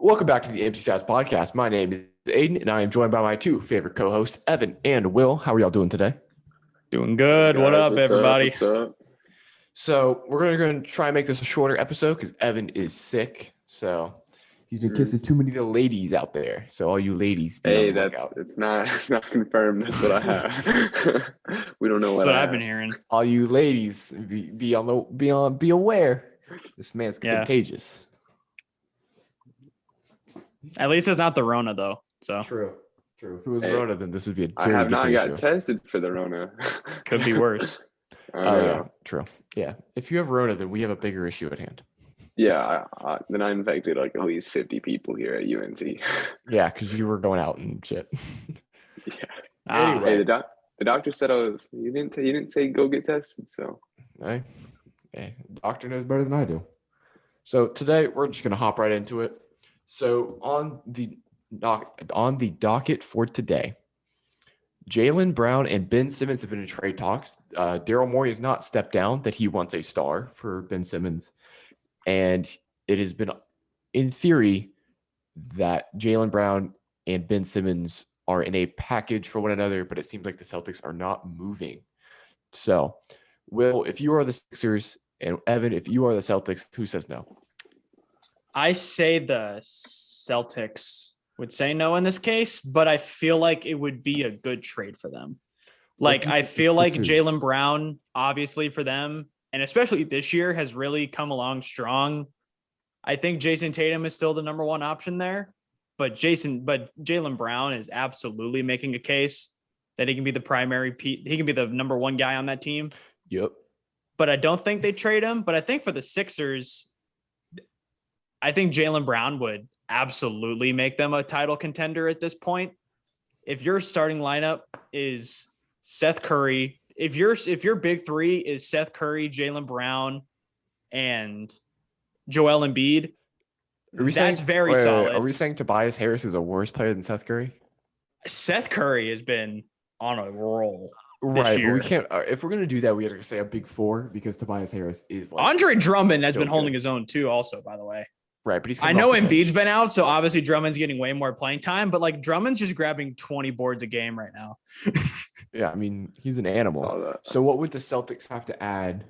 Welcome back to the Empty Stats Podcast. My name is Aiden, and I am joined by my two favorite co-hosts, Evan and Will. How are y'all doing today? Doing good. What up, everybody? What's up? So we're going to try and make this a shorter episode because Evan is sick. So he's been kissing too many of the ladies out there. So all you ladies, hey, it's not confirmed. That's what I have. We don't know what I've been hearing. All you ladies, be aware. This man's contagious. At least it's not the Rona, though. So True. If it was Rona, then this would be a I very have not different got issue. tested for the Rona. Could be worse. Yeah, true. Yeah, if you have Rona, then we have a bigger issue at hand. Yeah, then I infected like at least 50 people here at UNC. Yeah, because you were going out and shit. Yeah. Anyway, Hey, the doctor said you didn't say go get tested, so. Hey, doctor knows better than I do. So today we're just gonna hop right into it. So on the docket for today, Jaylen Brown and Ben Simmons have been in trade talks. Daryl Morey has not stepped down that he wants a star for Ben Simmons, and it has been in theory that Jaylen Brown and Ben Simmons are in a package for one another, but it seems like the Celtics are not moving. So, Will, if you are the Sixers, and Evan, if you are the Celtics, who says no? I say the Celtics would say no in this case, but I feel like it would be a good trade for them. Like, I feel like Jaylen Brown, obviously for them, and especially this year, has really come along strong. I think Jason Tatum is still the number one option there, but Jaylen Brown is absolutely making a case that he can be the number one guy on that team. Yep. But I don't think they trade him. But I think for the Sixers, I think Jaylen Brown would absolutely make them a title contender at this point. If your starting lineup is Seth Curry, if your big three is Seth Curry, Jaylen Brown, and Joel Embiid, that's very solid. Are we saying Tobias Harris is a worse player than Seth Curry? Seth Curry has been on a roll. Right, but we can't. If we're gonna do that, we have to say a big four because Tobias Harris is like Andre Drummond has been holding his own too. Also, by the way, right, but I know Embiid's been out, so obviously Drummond's getting way more playing time. But like Drummond's just grabbing 20 boards a game right now. Yeah, I mean he's an animal. So what would the Celtics have to add?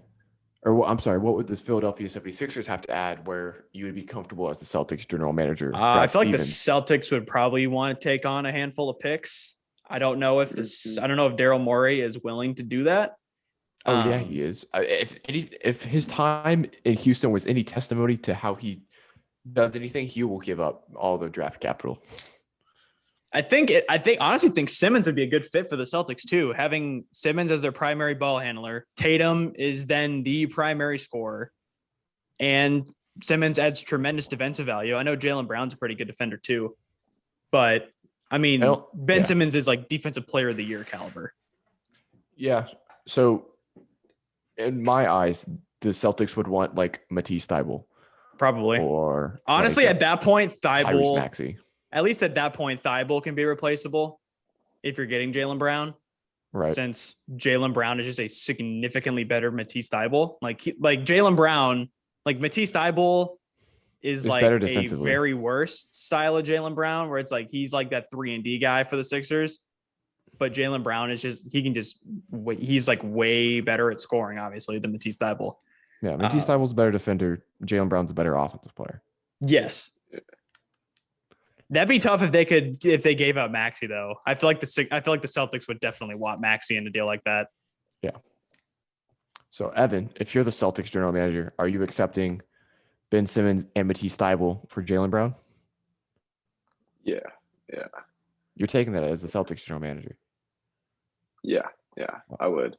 Or I'm sorry, what would the Philadelphia 76ers have to add where you would be comfortable as the Celtics general manager? I feel like the Celtics would probably want to take on a handful of picks. I don't know if Daryl Morey is willing to do that. Oh yeah, he is. If his time in Houston was any testimony to how he does anything, he will give up all the draft capital. I honestly think Simmons would be a good fit for the Celtics too. Having Simmons as their primary ball handler, Tatum is then the primary scorer, and Simmons adds tremendous defensive value. I know Jaylen Brown's a pretty good defender too, but I mean, Ben Simmons is like defensive player of the year caliber. Yeah. So in my eyes, the Celtics would want like Matisse Thybulle. Probably. Or honestly, like at that point, Thybulle, Maxey. At least at that point, Thybulle can be replaceable if you're getting Jaylen Brown. Right. Since Jaylen Brown is just a significantly better Matisse Thybulle. Like Jaylen Brown, like Matisse Thybulle is like a very worst style of Jaylen Brown, where it's like he's like that 3-and-D guy for the Sixers. But Jaylen Brown is he's like way better at scoring, obviously, than Matisse Thybulle. Yeah, Matisse Thybulle's a better defender. Jaylen Brown's a better offensive player. Yes. That'd be tough if they gave up Maxey though. I feel like the Celtics would definitely want Maxey in a deal like that. Yeah. So Evan, if you're the Celtics general manager, are you accepting Ben Simmons and Matisse Thybulle for Jaylen Brown? Yeah. You're taking that as the Celtics general manager. Yeah, I would.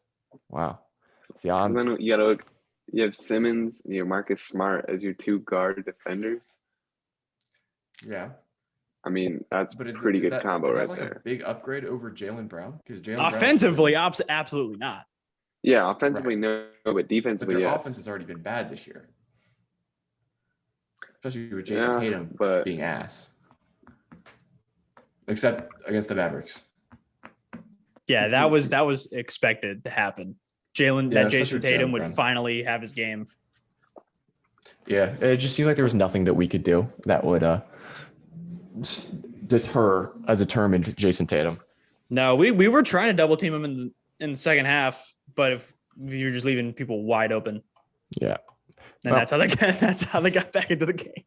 Wow. See, then you have Simmons and you have Marcus Smart as your two guard defenders. Yeah. I mean, that's a pretty good combo right like there. A big upgrade over Jaylen Brown? Offensively, absolutely not. Yeah, offensively, no, but defensively, but their yes. offense has already been bad this year. Especially with Jason Tatum being ass. Except against the Mavericks. Yeah, that was expected to happen. Jason Tatum would finally have his game. Yeah, it just seemed like there was nothing that we could do that would deter a determined Jason Tatum. No, we were trying to double team him in the second half, but if you're just leaving people wide open, Yeah. then that's how they got back into the game.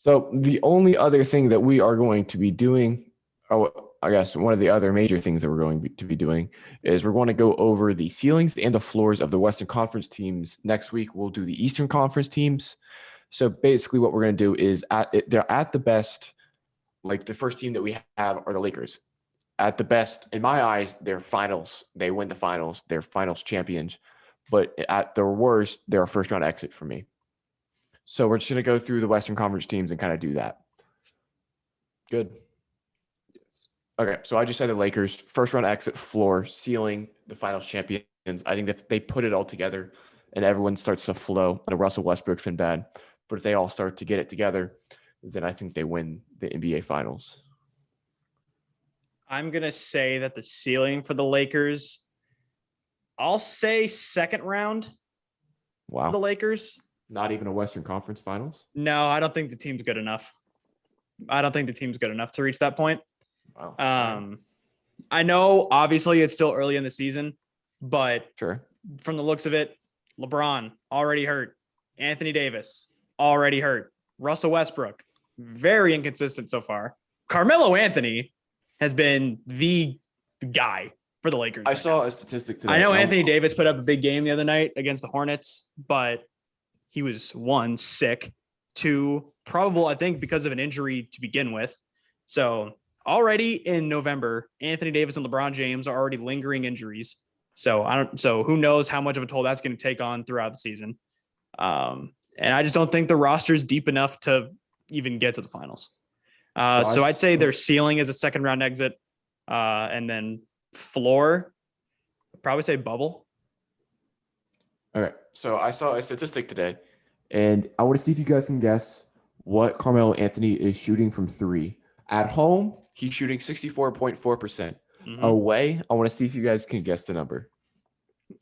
So the only other thing that we are going to be doing, I guess one of the other major things that we're going to be doing is we're going to go over the ceilings and the floors of the Western Conference teams. Next week, we'll do the Eastern Conference teams. So basically what we're going to do is they're at the best, like the first team that we have are the Lakers. At the best, in my eyes, they're finals. They win the finals. They're finals champions. But at their worst, they're a first-round exit for me. So we're just going to go through the Western Conference teams and kind of do that. Good. Yes. Okay, so I just said the Lakers, first-round exit, floor, ceiling, the finals champions. I think that they put it all together and everyone starts to flow. The Russell Westbrook's been bad. But if they all start to get it together, then I think they win the NBA Finals. I'm gonna say that the ceiling for the Lakers, I'll say second round for the Wow. Lakers. Not even a Western Conference Finals? No, I don't think the team's good enough. I don't think the team's good enough to reach that point. Wow. I know obviously it's still early in the season, but Sure. from the looks of it, LeBron already hurt. Anthony Davis already hurt. Russell Westbrook, very inconsistent so far. Carmelo Anthony has been the guy for the Lakers. I saw a statistic today. I know Anthony Davis put up a big game the other night against the Hornets, but he was one, sick, two, probable, I think, because of an injury to begin with. So already in November, Anthony Davis and LeBron James are already lingering injuries. So who knows how much of a toll that's going to take on throughout the season. And I just don't think the roster is deep enough to even get to the finals. So I'd say their ceiling is a second round exit. And then floor, I'd probably say bubble. All right. So I saw a statistic today, and I want to see if you guys can guess what Carmelo Anthony is shooting from three. At home, he's shooting 64.4%. Mm-hmm. Away, I want to see if you guys can guess the number.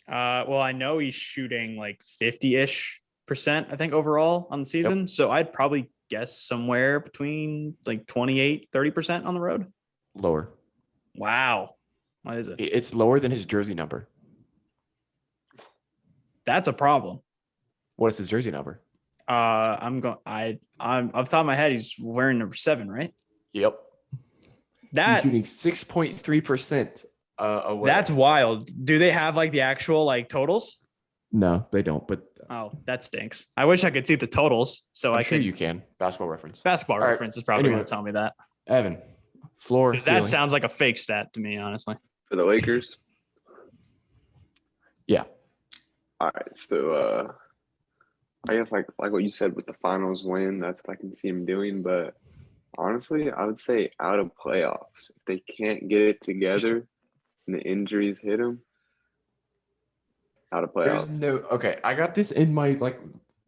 Well, I know he's shooting like 50-ish%, I think, overall on the season. Yep. So I'd probably guess somewhere between like 28-30% on the road. Lower. Wow. What is it? It's lower than his jersey number. That's a problem. What is his jersey number? I'm off the top of my head, he's wearing number 7, right? Yep. He's shooting 6.3% away. That's wild. Do they have like the actual like totals? No, they don't. But that stinks. I wish I could see the totals. So I'm sure you can. Basketball Reference. Basketball Reference is probably going to tell me that. Evan, floor. That sounds like a fake stat to me, honestly. For the Lakers. Yeah. All right. So I guess like what you said with the finals win, that's what I can see him doing. But honestly, I would say out of playoffs. If they can't get it together and the injuries hit them, out of playoffs. Okay, I got this in my like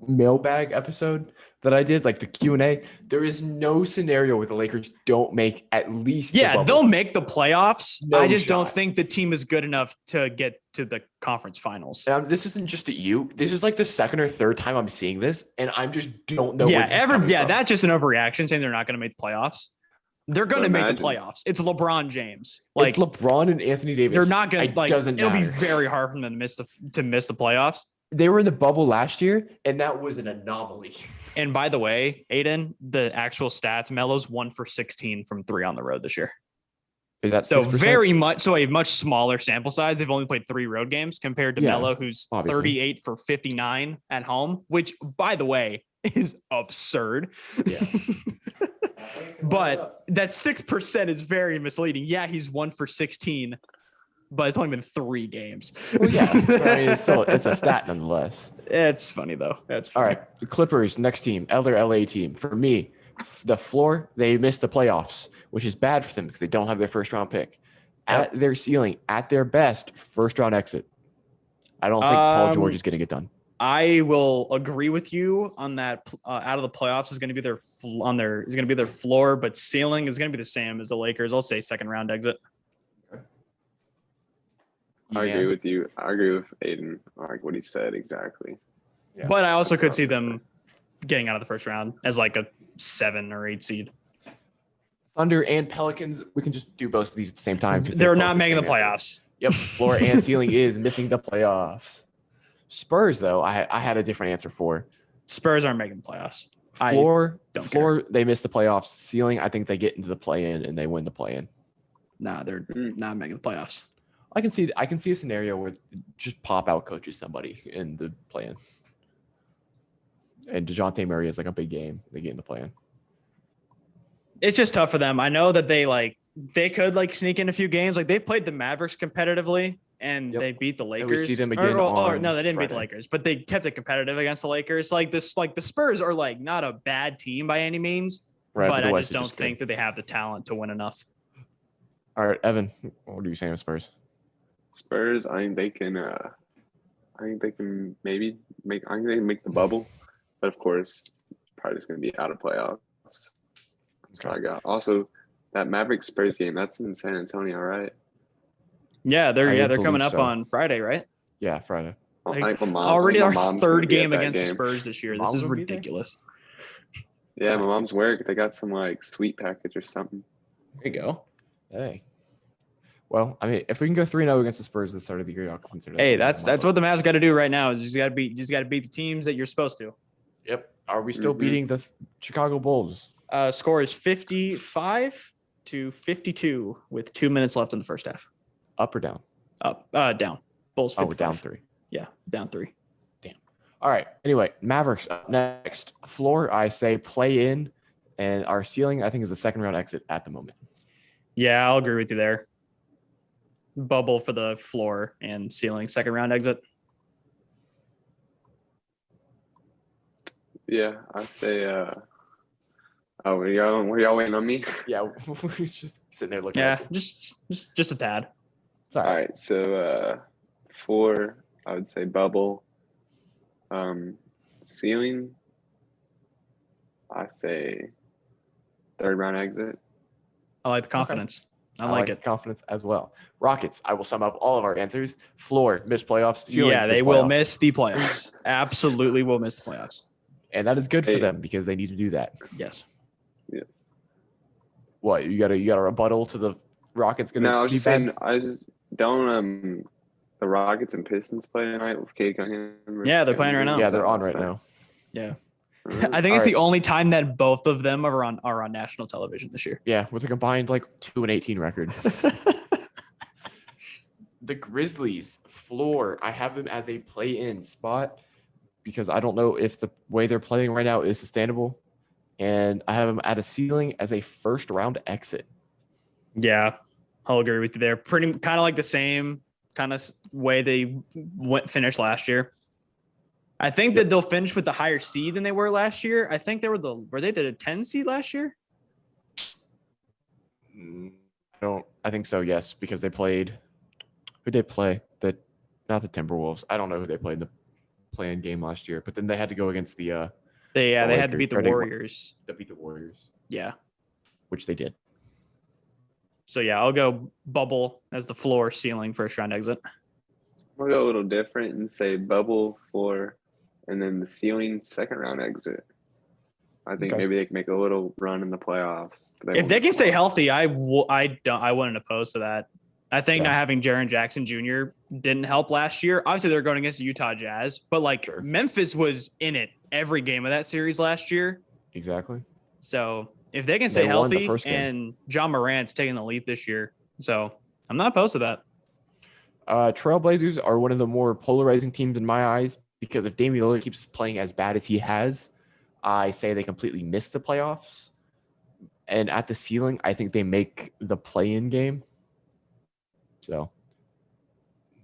mailbag episode that I did, like the Q&A. There is no scenario where the Lakers don't make at least they'll make the playoffs. No I just shot. don't think the team is good enough to get to the conference finals. This isn't just at you. This is like the second or third time I'm seeing this, and I just don't know. That's just an overreaction saying they're not going to make the playoffs. They're going to make the playoffs. It's LeBron James. Like, it's LeBron and Anthony Davis. They're not going to it'll matter. Be very hard for them to miss the playoffs. They were in the bubble last year, and that was an anomaly. And by the way, Aiden, the actual stats, Melo's 1 for 16 from 3 on the road this year. Is that so 6%? a much smaller sample size? They've only played 3 road games compared to Melo, who's obviously 38 for 59 at home, which, by the way, is absurd. Yeah. But that 6% is very misleading. Yeah, he's 1 for 16, but it's only been 3 games. Well, yeah, I mean, it's a stat nonetheless. It's funny though. That's funny. All right. The Clippers, next team, other LA team. For me, the floor, they missed the playoffs, which is bad for them because they don't have their first round pick. At their ceiling, at their best, first round exit. I don't think Paul George is getting it done. I will agree with you on that. Out of the playoffs is going to be their floor, but ceiling is going to be the same as the Lakers. I'll say second round exit. I agree with you. I agree with Aiden. I like what he said exactly. Yeah. But I also could see them getting out of the first round as like a 7 or 8 seed. Thunder and Pelicans. We can just do both of these at the same time because They're not making the playoffs. Yep, floor and ceiling is missing the playoffs. Spurs, though, I had a different answer for. Spurs aren't making the playoffs. Floor, they miss the playoffs. Ceiling, I think they get into the play-in and they win the play-in. Nah, they're not making the playoffs. I can see a scenario where just pop out coaches somebody in the play-in. And DeJounte Murray is like a big game. They get in the play-in. It's just tough for them. I know that they could like sneak in a few games. Like they played the Mavericks competitively and they beat the Lakers. And we see them again. No, they didn't Friday. beat the Lakers, but they kept it competitive against the Lakers. Like the Spurs are like not a bad team by any means, right, but I just don't think that they have the talent to win enough. All right, Evan, what are you saying with Spurs? Spurs, I think they can maybe make the bubble, but of course, probably just gonna be out of playoffs. That's what I got. Also, that Mavericks Spurs game, that's in San Antonio, right? Yeah, they're coming up on Friday, right? Yeah, Friday. Like, already our third game against the Spurs this year. This is ridiculous. Yeah, my mom's work. They got some like sweet package or something. There you go. Hey. Well, I mean, if we can go 3-0 against the Spurs at the start of the year, I'll consider that. Hey, that's what the Mavs got to do right now. Is you just got to beat the teams that you're supposed to. Yep. Are we still beating the Chicago Bulls? Score is 55-52 with 2 minutes left in the first half. Up or down? Up. Down. Bulls 55. Oh, we're down 3. Yeah, down 3. Damn. All right. Anyway, Mavericks up next. Floor, I say play in, and our ceiling, I think, is a second round exit at the moment. Yeah, I'll agree with you there. Bubble for the floor and ceiling, second round exit. Yeah, I say. Were y'all waiting on me? Yeah, we're just sitting there looking. Yeah, just a tad. All right. So 4, I would say bubble. Ceiling, I say third round exit. I like the confidence. Okay. I like it. Confidence as well. Rockets, I will sum up all of our answers. Floor, miss playoffs. Ceiling, yeah, they will miss the playoffs. Absolutely will miss the playoffs. And that is good for them because they need to do that. Yes. Yes. What, you got a rebuttal to the Rockets going to No, I was just saying, don't the Rockets and Pistons play tonight with Cade Cunningham? Yeah, they're playing right now. Yeah, they're on right now. Yeah. I think it's the only time that both of them are on national television this year. Yeah, with a combined 2-18 record. The Grizzlies floor, I have them as a play-in spot because I don't know if the way they're playing right now is sustainable, and I have them at a ceiling as a first round exit. Yeah, I'll agree with you there. Pretty kind of like the same kind of way they finished last year. I think that they'll finish with the higher seed than they were last year. I think were they the 10 seed last year? I think so, yes, because they played who'd they play? Not the Timberwolves. I don't know who they played in the play-in game last year, but then they had to go against the they had to beat the Warriors. They beat the Warriors. Yeah. Which they did. So yeah, I'll go bubble as the floor, ceiling, first round exit. I'll go a little different and say bubble, floor, and then the ceiling, second round exit. I think maybe they can make a little run in the playoffs. If they can stay healthy, I wouldn't oppose to that. I think not having Jaren Jackson Jr. didn't help last year. Obviously, they're going against the Utah Jazz, but Memphis was in it every game of that series last year. Exactly. So if they can stay healthy, and John Morant's taking the lead this year, so I'm not opposed to that. Trailblazers are one of the more polarizing teams in my eyes because if Damian Lillard keeps playing as bad as he has, I say they completely miss the playoffs. And at the ceiling, I think they make the play-in game. So,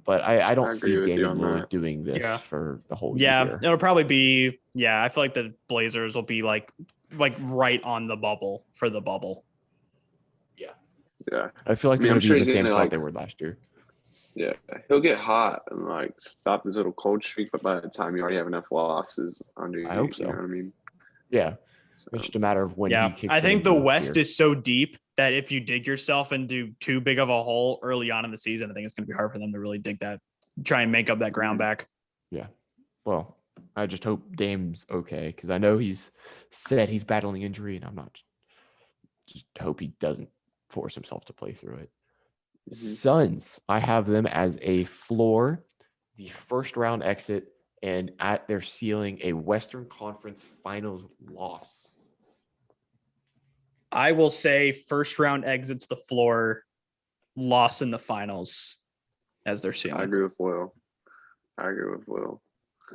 but I don't see Damian Lillard doing this for the whole year. Yeah, it'll probably be. Yeah, I feel like the Blazers will be like right on the bubble for the bubble. Yeah. I feel like they're going to be in the same spot they were last year. Yeah, he'll get hot and stop this little cold streak, but by the time you already have enough losses under you, I hope so. You know what I mean? Yeah, so, it's just a matter of when. Yeah, he kicks I think the West is so deep that if you dig yourself into too big of a hole early on in the season, I think it's going to be hard for them to really try and make up that ground back. Yeah, well, I just hope Dame's okay because I know he's said he's battling injury, and I'm not. just hope he doesn't force himself to play through it. Mhm. Suns, I have them as a floor, the first round exit, and at their ceiling, a Western Conference Finals loss. I will say first round exits the floor, loss in the finals as their I ceiling. agree with Will.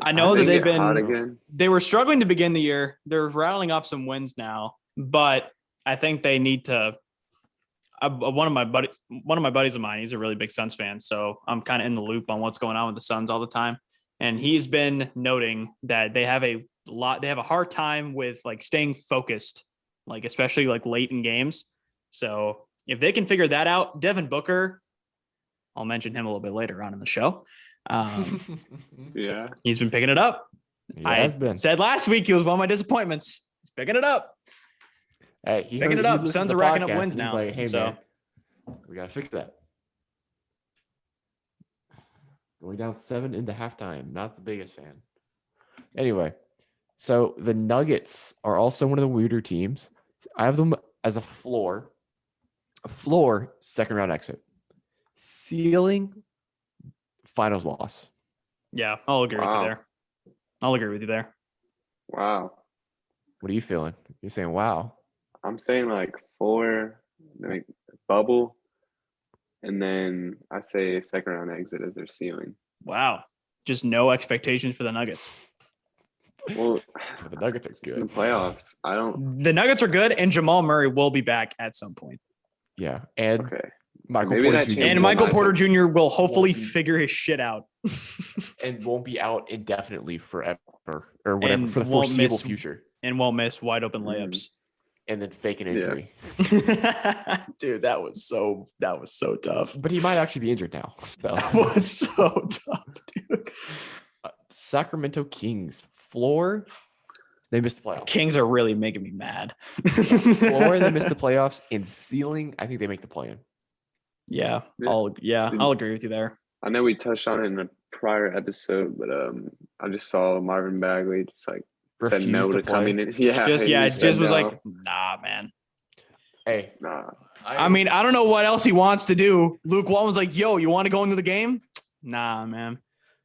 I know that they've hot been again. they were struggling to begin the year. They're rattling off some wins now, but I think they need to. One of my buddies of mine, he's a really big Suns fan, so I'm kind of in the loop on what's going on with the Suns all the time. And he's been noting that they have a hard time with like staying focused, like especially like late in games. So if they can figure that out, Devin Booker, I'll mention him a little bit later on in the show. Yeah. He's been picking it up. Said last week he was one of my disappointments. He's picking it up. Hey, Picking it up. Suns are racking up wins now. Like, hey, so man, we got to fix that. Going down 7 into halftime. Not the biggest fan. Anyway, so the Nuggets are also one of the weirder teams. I have them as a floor. Second round exit. Ceiling, finals loss. yeah, I'll agree with you there. Wow. What are you feeling? You're saying, wow. I'm saying like 4, like bubble, and then I say second round exit as their ceiling. Wow. Just no expectations for the Nuggets. Well, The Nuggets are just in the good. playoffs. I don't. The Nuggets are good, and Jamal Murray will be back at some point. Yeah. And Okay. Michael Maybe Porter that Jr. changes. And Michael I Porter think- Jr. will hopefully Won't be- figure his shit out. and won't be out indefinitely forever or whatever And for the won't foreseeable miss- future. And won't miss wide open layups. And then fake an Yeah. injury. Dude, that was so tough. But he might actually be injured now. So. That was so tough, dude. Sacramento Kings floor, they missed the playoffs. Kings are really making me mad. Floor, they missed the playoffs. And ceiling, I think they make the play-in. Yeah, Yeah. I'll agree with you there. I know we touched on it in a prior episode, but I just saw Marvin Bagley just like said no Refused to play. coming in. Yeah, It he just said was no. like, nah, man. Hey, Nah. I mean, I don't know what else he wants to do. Luke Walton was like, yo, you want to go into the game? Nah, man.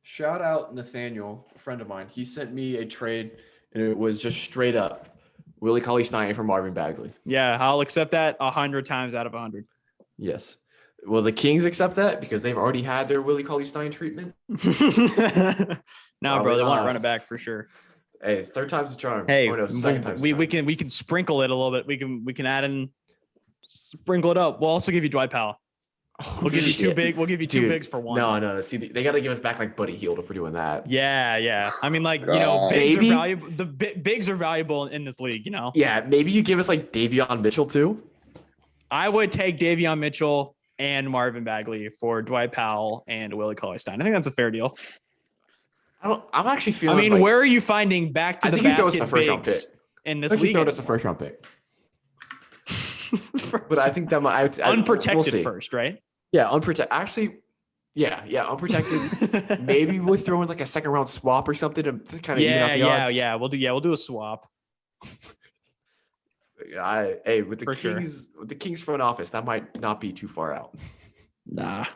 shout out Nathaniel, a friend of mine. He sent me a trade, and it was just straight up Willie Cauley-Stein for Marvin Bagley. Yeah, I'll accept that 100 times out of 100. Yes. Will the Kings accept that because they've already had their Willie Cauley-Stein treatment? Nah, bro, they want to not. run it back for sure. Hey, it's third time's the charm. Hey, Or no, second time's the we charm. can sprinkle it a little bit. We can add in, sprinkle it up. We'll also give you Dwight Powell. We'll give you two shit. big. We'll give you two Dude, bigs for one. No. See, they got to give us back like Buddy Hield if we're doing that. Yeah. I mean, like God. bigs Maybe. are valuable. The bigs are valuable in this league. Yeah, maybe you give us like Davion Mitchell too. I would take Davion Mitchell and Marvin Bagley for Dwight Powell and Willie Cauley-Stein. I think that's a fair deal. I'm actually I feeling. mean, like, where are you finding back to I the think he throws basket the first round bigs pick. in I this think he league? throwed us a first round pick, but I think that might Unprotected we'll see. first, right? Yeah, unprotected. Actually, yeah, unprotected. Maybe we'll throw in like a second round swap or something to kind of even out the odds. Yeah. We'll do a swap. With the For sure. Kings, with the Kings front office, that might not be too far out. Nah.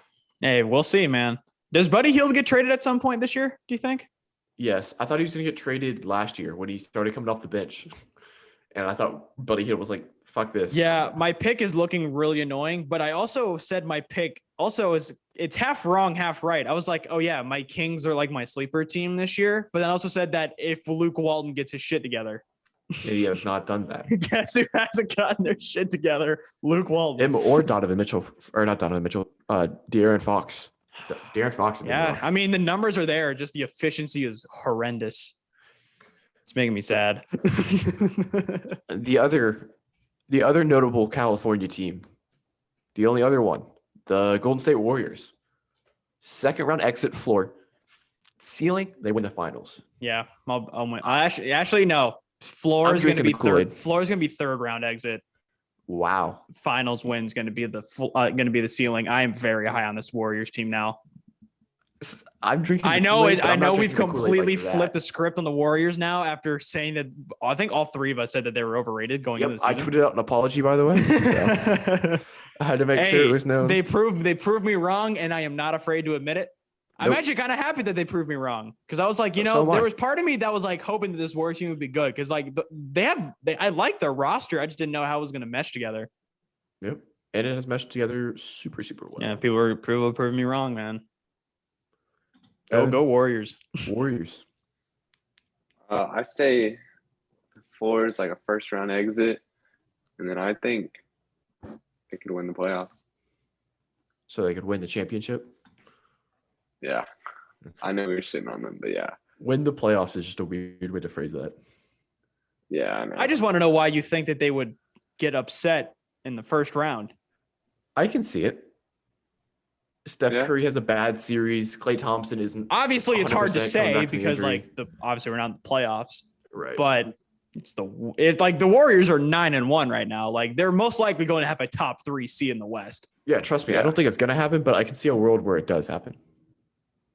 Hey, we'll see, man. Does Buddy Hield get traded at some point this year? Do you think? Yes, I thought he was going to get traded last year when he started coming off the bench, and I thought Buddy Hield was like, "Fuck this." Yeah, my pick is looking really annoying, but I also said my pick also it's half wrong, half right. I was like, oh yeah, my Kings are like my sleeper team this year, but then I also said that if Luke Walton gets his shit together, he has not done that. guess who hasn't gotten their shit together? Luke Walton. Him or Donovan Mitchell, or not Donovan Mitchell, De'Aaron Fox. De'Aaron Fox. Yeah, I mean the numbers are there, just the efficiency is horrendous. It's making me sad. The other notable California team, the only other one, the Golden State Warriors. Second round exit floor. Ceiling, they win the finals. Yeah, I'll win. Actually no. Floor I'm is going to be drinking the Kool-Aid. third. Floor is going to be third round exit. Wow. Finals win is going to be the ceiling. I am very high on this Warriors team now. I'm drinking. I the know Kool-Aid, it. but I I'm not know we've drinking the Kool-Aid completely like that. flipped the script on the Warriors now after saying that. I think all three of us said that they were overrated going into Yep, the I season. tweeted out an apology, by the way. So I had to make sure it was known. They proved me wrong, and I am not afraid to admit it. I'm Nope. actually kind of happy that they proved me wrong because I was like, So am I. there was part of me that was like hoping that this Warriors team would be good because like I like their roster. I just didn't know how it was going to mesh together. Yep, and it has meshed together super well. Yeah, people were proving me wrong, man. Go Warriors. Warriors. I say floor is like a first round exit, and then I think they could win the playoffs. So they could win the championship. Yeah, I know we were shitting on them, but yeah. Win the playoffs is just a weird way to phrase that. Yeah, I know. I just want to know why you think that they would get upset in the first round. I can see it. Steph Curry has a bad series. Klay Thompson isn't. Obviously, it's hard to 100% coming say back from because injury. obviously we're not in the playoffs. Right. But the Warriors are 9-1 right now. Like they're most likely going to have a top 3 seed in the West. Yeah, trust me. Yeah. I don't think it's gonna happen, but I can see a world where it does happen.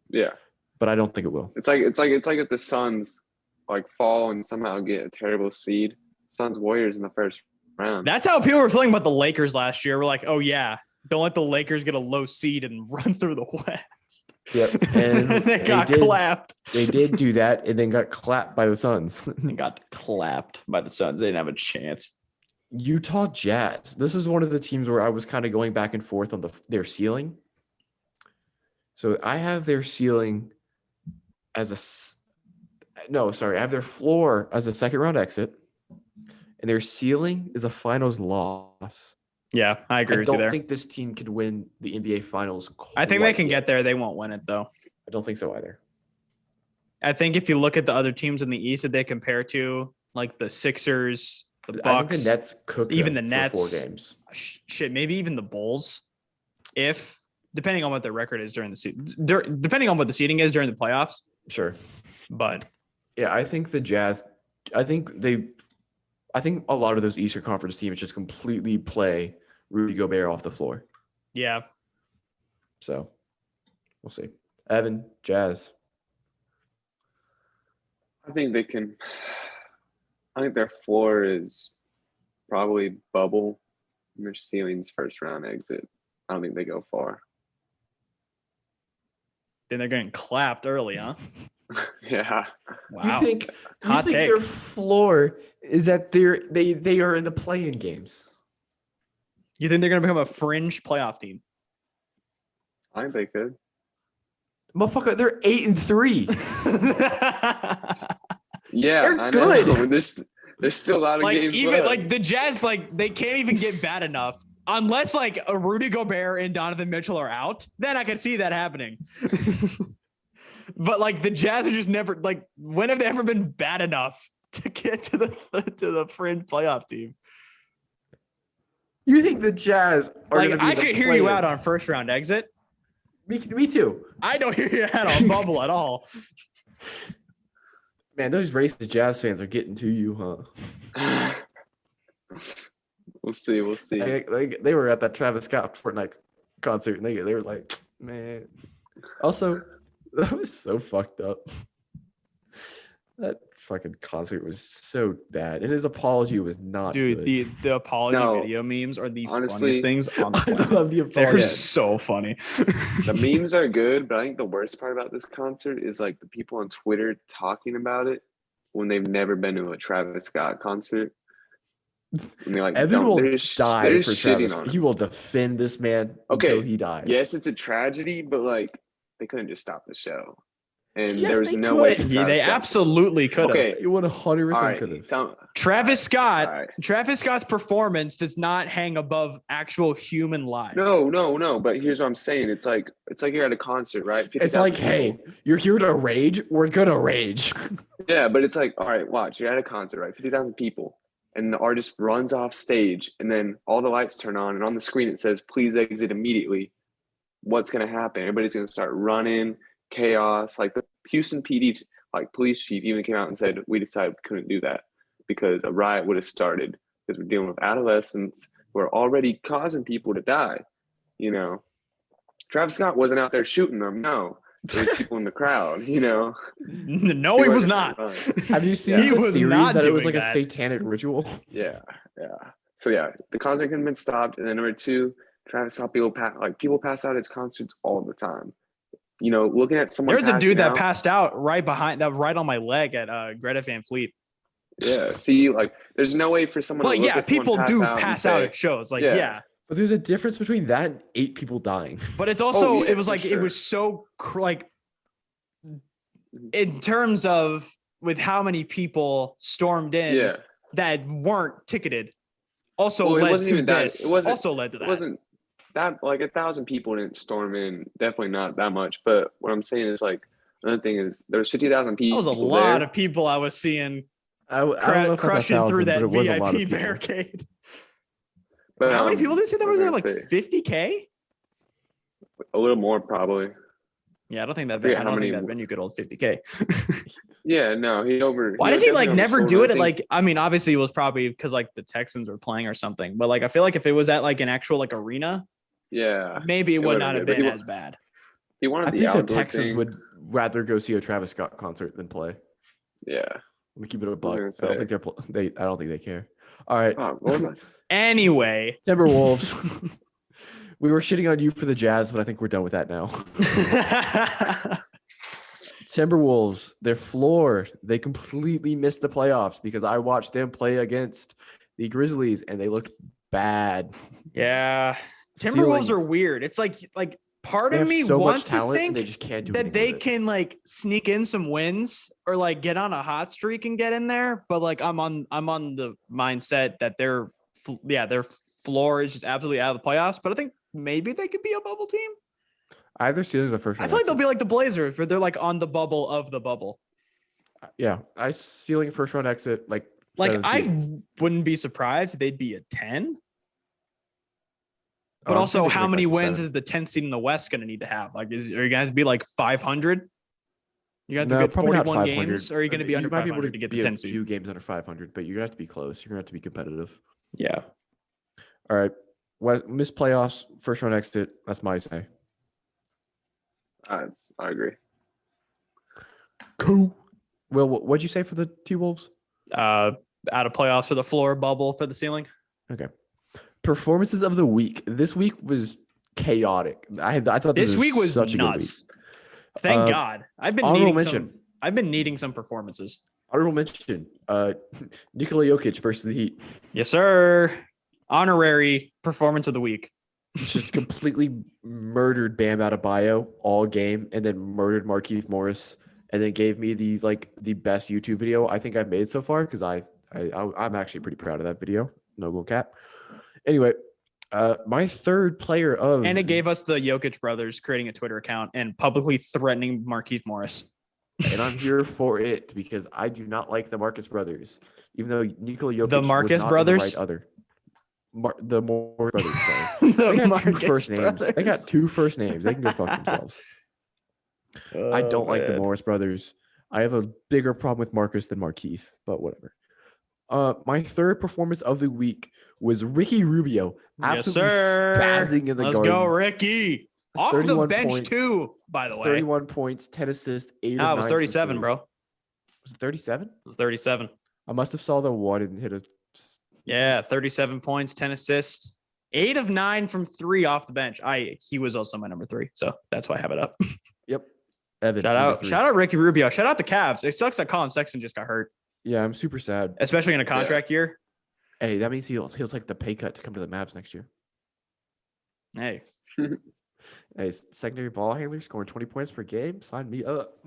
Yeah, but I don't think it will. It's like if the Suns like fall and somehow get a terrible seed. Suns Warriors in the first round. That's how people were feeling about the Lakers last year. We're like, oh yeah, don't let the Lakers get a low seed and run through the West. Yep, and they got clapped. They did do that, and then got clapped by the Suns. They got clapped by the Suns. They didn't have a chance. Utah Jazz. This is one of the teams where I was kind of going back and forth on their ceiling. So I have their ceiling as I have their floor as a second round exit, and their ceiling is a finals loss. Yeah, I agree with you there. I don't think this team could win the NBA Finals. I think they can get there. They won't win it though. I don't think so either. I think if you look at the other teams in the East that they compare to, like the Sixers, the Bucks, I think the Nets cook even the them Nets, for 4 games. Shit, maybe even the Bulls, depending on what their record is during the season, depending on what the seeding is during the playoffs. Sure, but yeah, I think the Jazz. I think a lot of those Eastern Conference teams just completely play Rudy Gobert off the floor. Yeah. So we'll see. Evan, Jazz. I think they can. I think their floor is probably bubble, and their ceiling's first round exit. I don't think they go far. Then they're getting clapped early, huh? Yeah. Wow. You think their floor is that they are in the play-in games? You think they're going to become a fringe playoff team? I think they could. Motherfucker, they're 8-3. Yeah, they're good. Know. There's still a lot of games even left. like the Jazz, like they can't even get bad enough unless like a Rudy Gobert and Donovan Mitchell are out. Then I can see that happening. But like the Jazz are just never like. When have they ever been bad enough to get to the fringe playoff team? You think the Jazz are like? Gonna be I could hear you out on first round exit. Me too. I don't hear you out on bubble at all. Man, those racist Jazz fans are getting to you, huh? We'll see. They were at that Travis Scott Fortnite concert, and they were like, man. Also, that was so fucked up. That fucking concert was so bad, and his apology was not Dude, good. the apology video memes are the funniest things on the I planet. love the They're apology. so funny. The memes are good, but I think the worst part about this concert is like the people on Twitter talking about it when they've never been to a Travis Scott concert. And they're like, Evan will they're die for shitting Travis. on him. He will defend this man until he dies. Yes, it's a tragedy, but like they couldn't just stop the show. And Yes, there was they no way. could. Yeah, they absolutely could have. Okay. You would 100% could have. Travis Scott. All right. Travis Scott's performance does not hang above actual human lives. No. But here's what I'm saying. It's like you're at a concert, right? It's like, hey, you're here to rage. We're gonna rage. Yeah, but it's like, all right, watch. You're at a concert, right? 50,000 people, and the artist runs off stage, and then all the lights turn on, and on the screen it says, "Please exit immediately." What's gonna happen? Everybody's gonna start running. Chaos. Like the Houston PD, like police chief, even came out and said we decided we couldn't do that because a riot would have started because we're dealing with adolescents who are already causing people to die. You know, Travis Scott wasn't out there shooting them. No, There was people in the crowd, No, he was not. Have you seen He the was theories not that it was doing like a that. satanic ritual? Yeah. So the concert couldn't have been stopped. And then number two, Travis saw people pass out at his concerts all the time. Looking at someone. There's a dude that out, passed out right on my leg at Greta Van Fleet. Yeah. See, there's no way for someone. But to look yeah, at someone people do out pass out at shows. Yeah. But there's a difference between that and 8 people dying. But it's also yeah, it was like sure. it was so in terms of with how many people stormed in that weren't ticketed. Also led to this. Also led to that. It wasn't that 1,000 people didn't storm in. Definitely not that much. But what I'm saying is another thing is there was 50,000 people. That was a lot of people I was seeing I don't know if crushing 1,000, through that but it was a lot of VIP people. barricade. But, how many people did you say there was there? gonna Like 50K? A little more probably. Yeah, I don't think that forget think that venue could hold 50K. Yeah, no, Why does he never do it at I mean, obviously it was probably because the Texans were playing or something. But I feel like if it was at an actual arena, maybe it would not have been as bad. He wanted I the think the outdoor Texans thing. would rather go see a Travis Scott concert than play. Yeah. Let me keep it a buck. I I was don't gonna think I don't think they care. All right. Oh, what was that? Anyway. Timberwolves. We were shitting on you for the Jazz, but I think we're done with that now. Timberwolves, their floor, they completely missed the playoffs because I watched them play against the Grizzlies and they looked bad. Yeah. Timberwolves are weird. It's like part of me wants to think they just can't do that they can sneak in some wins or get on a hot streak and get in there. But I'm on the mindset that their floor is just absolutely out of the playoffs. But I think maybe they could be a bubble team. I have their ceilings a first round. I feel like they'll be like the Blazers, where they're on the bubble of the bubble. Yeah, I ceiling first round exit I wouldn't be surprised they'd be a 10. But also, how many wins is the 10th seed in the West going to need to have? Are you guys be 500? You got to get 41 games, or are you going to be under 500 to get the 10 seed? A few games under 500, but you're going to have to be close. You're going to have to be competitive. Yeah. All right. Miss playoffs, first round exit. That's my say. I agree. Cool. Well, what'd you say for the T-Wolves? Out of playoffs for the floor, bubble for the ceiling. Okay. Performances of the week. This week was chaotic. I thought this week was such nuts. A good week. Thank God. I've been needing some performances. Honorable mention. Nikola Jokic versus the Heat. Yes, sir. Honorary performance of the week. Just completely murdered Bam Adebayo all game, and then murdered Markieff Morris, and then gave me the best YouTube video I think I've made so far because I'm actually pretty proud of that video. No bull cap. Anyway, my third player of and it gave us the Jokic brothers creating a Twitter account and publicly threatening Markieff Morris. And I'm here for it because I do not like the Marcus brothers, even though Nikola Jokic the Marcus was not brothers. The right other. The Morris brothers. Sorry. They got two first names. They got 2 first names. They can go fuck themselves. I don't like the Morris brothers. I have a bigger problem with Marcus than Markieff, but whatever. My third performance of the week was Ricky Rubio. Absolutely spazzing in the Let's garden. go, Ricky. Off the bench points, too, by the way. 31 points, 10 assists, 8 it was 37, bro. Was it 37? It was 37. I must have saw the one and hit a. Yeah, 37 points, 10 assists, 8 of 9 from 3 off the bench. He was also my number 3, so that's why I have it up. Yep. Evan. Shout out Ricky Rubio. Shout out the Cavs. It sucks that Colin Sexton just got hurt. Yeah, I'm super sad. Especially in a contract year. Hey, that means he'll take the pay cut to come to the Mavs next year. Hey. Hey, secondary ball handler scoring 20 points per game. Sign me up.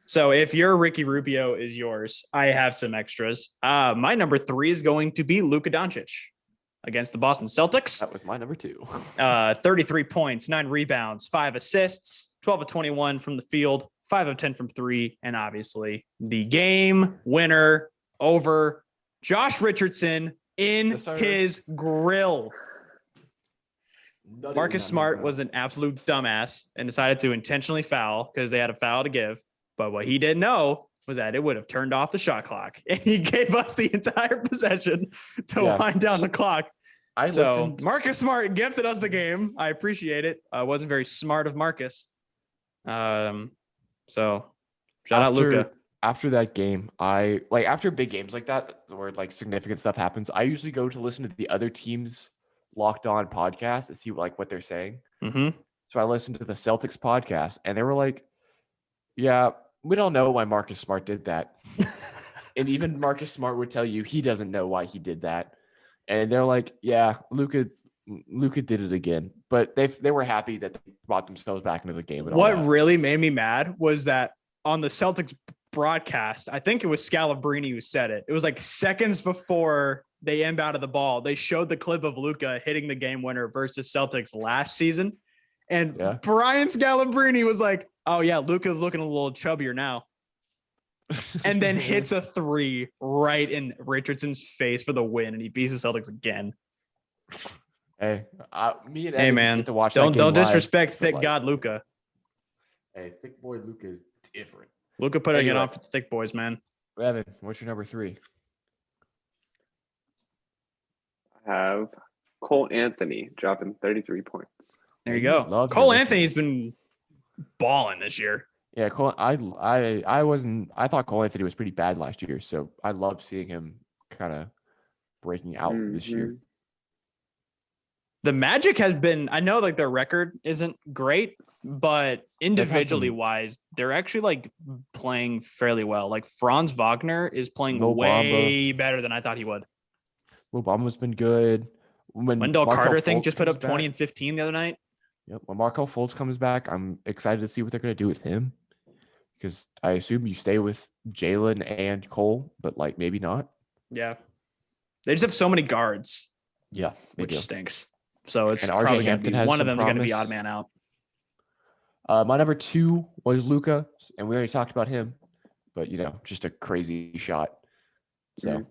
So if your Ricky Rubio is yours, I have some extras. My number 3 is going to be Luka Doncic against the Boston Celtics. That was my number 2. 33 points, 9 rebounds, 5 assists, 12 of 21 from the field, 5 of 10 from 3, and obviously the game winner over Josh Richardson in his grill. Marcus Smart was an absolute dumbass and decided to intentionally foul because they had a foul to give. But what he didn't know was that it would have turned off the shot clock. And he gave us the entire possession to wind down the clock. Marcus Smart gifted us the game. I appreciate it. Wasn't very smart of Marcus. So shout out Luka. After that game, after big games like that, where like significant stuff happens, I usually go to listen to the other team's Locked On podcast to see what they're saying. Mm-hmm. So I listened to the Celtics podcast, and they were like, "Yeah, we don't know why Marcus Smart did that." And even Marcus Smart would tell you he doesn't know why he did that. And they're like, "Yeah, Luka did it again." But they were happy that they brought themselves back into the game. And what really made me mad was that on the Celtics broadcast, I think it was Scalabrine who said it. It was like seconds before they inbounded the ball. They showed the clip of Luka hitting the game winner versus Celtics last season. And Brian Scalabrine was like, "Oh yeah, Luka's looking a little chubbier now." And then hits a 3 right in Richardson's face for the win, and he beats the Celtics again. Hey, me and Evan man, to watch don't disrespect live, thick god Luka. Hey, thick boy Luka is different. Luka putting it on for the thick boys, man. Evan, what's your number 3? I have Cole Anthony dropping 33 points. There you go. Cole Anthony's been balling this year. Yeah, Cole. I thought Cole Anthony was pretty bad last year, so I love seeing him kind of breaking out this year. The Magic has been, I know like their record isn't great, but individually wise, they're actually like playing fairly well. Like Franz Wagner is playing way better than I thought he would. Obama's been good. Wendell Carter thing just put up 20 and 15 the other night. Yep. When Markelle Fultz comes back, I'm excited to see what they're going to do with him, because I assume you stay with Jaylen and Cole, but like maybe not. Yeah. They just have so many guards. Yeah. Which stinks. So it's probably going to be one of them is going to be odd man out. My number 2 was Luka, and we already talked about him, but just a crazy shot. So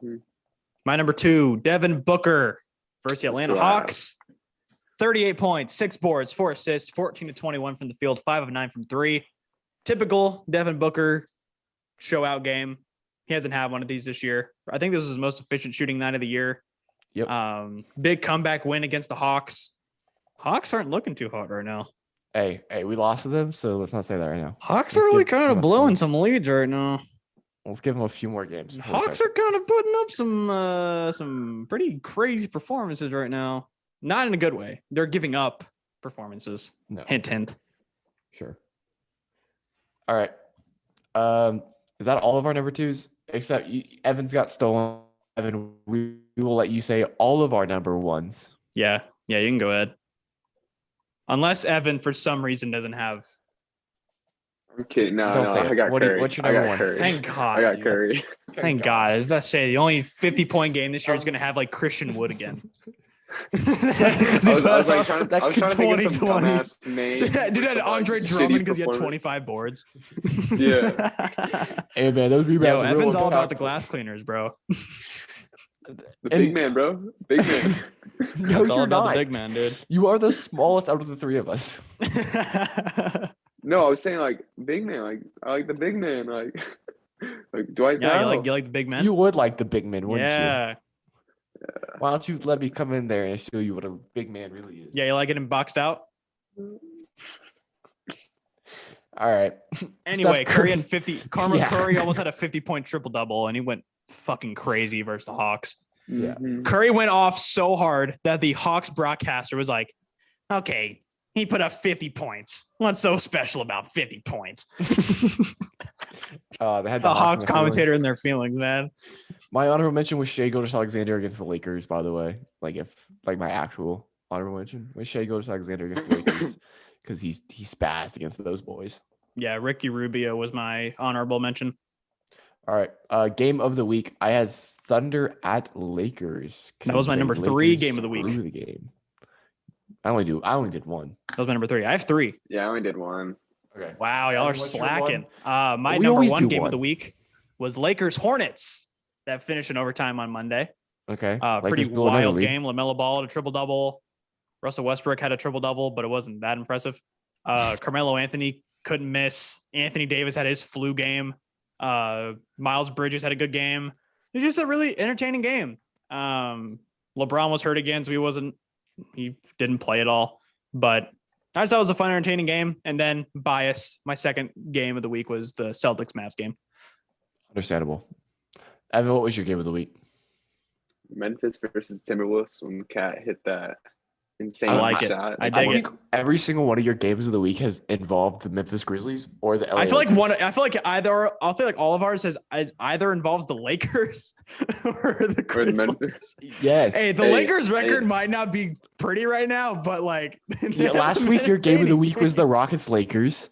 my number 2, Devin Booker versus the Atlanta Hawks. 38 points, 6 boards, 4 assists, 14 to 21 from the field, 5 of 9 from 3. Typical Devin Booker show out game. He hasn't had one of these this year. I think this was his most efficient shooting night of the year. Yep. Big comeback win against the Hawks. Hawks aren't looking too hot right now. Hey, we lost to them, so let's not say that right now. Hawks are really kind of blowing some leads right now. Let's give them a few more games. Hawks are kind of putting up some pretty crazy performances right now. Not in a good way. They're giving up performances. No. Hint, hint. Sure. All right. Is that all of our number 2s? Except Evan's got stolen. Evan, we will let you say all of our number 1s. Yeah, you can go ahead. Unless Evan, for some reason, doesn't have. Okay, no, I got Curry. What's your number 1? Curry. Thank God. I got Curry. Thank God. I was about to say, the only 50-point game this year is going to have like Christian Wood again. I was trying to think of some dumbass name. Dude, had Andre Drummond because he had 25 boards. Yeah. Hey man, those rebounds. Yo, Evan's all about the glass cleaners, bro. The big man, bro. Big man. No, it's all you're about not. The big man, dude. You are the smallest out of the 3 of us. No, I was saying like big man. Like I like the big man. Like Dwight. Yeah, you like the big man. You would like the big man, wouldn't you? Yeah. Why don't you let me come in there and show you what a big man really is? Yeah, you like it in boxed out? All right. Anyway, Curry had 50. Curry almost had a 50-point triple-double, and he went fucking crazy versus the Hawks. Yeah. Curry went off so hard that the Hawks broadcaster was like, okay, he put up 50 points. What's so special about 50 points? They had the Hawks commentator in their feelings, man. My honorable mention was Shai Gilgeous-Alexander against the Lakers, by the way. My actual honorable mention was Shai Gilgeous-Alexander against the Lakers because he spazzed against those boys. Yeah, Ricky Rubio was my honorable mention. All right. Game of the week. I had Thunder at Lakers. That was my number 3 game of the week. The game. I only did 1. That was my number 3. I have 3. Yeah, I only did 1. Okay. Wow, y'all are slacking. My number 1 game of the week was Lakers Hornets that finished in overtime on Monday. Okay. Pretty wild game. LaMelo Ball had a triple-double. Russell Westbrook had a triple-double, but it wasn't that impressive. Carmelo Anthony couldn't miss. Anthony Davis had his flu game. Miles Bridges had a good game. It was just a really entertaining game. LeBron was hurt again, so he didn't play at all. But I just thought it was a fun, entertaining game. And then bias. My second game of the week was the Celtics Mavs game. Understandable. Evan, what was your game of the week? Memphis versus Timberwolves when Cat hit that insane I like it. shot. I I dig think every single one of your games of the week has involved the Memphis Grizzlies or the LA I feel like Lakers. I feel like all of ours has either involves the Lakers or the Or the Grizzlies. Memphis. Yes. Hey, the Lakers record might not be pretty right now, but like Yeah, last week your game of the week was the Rockets Lakers.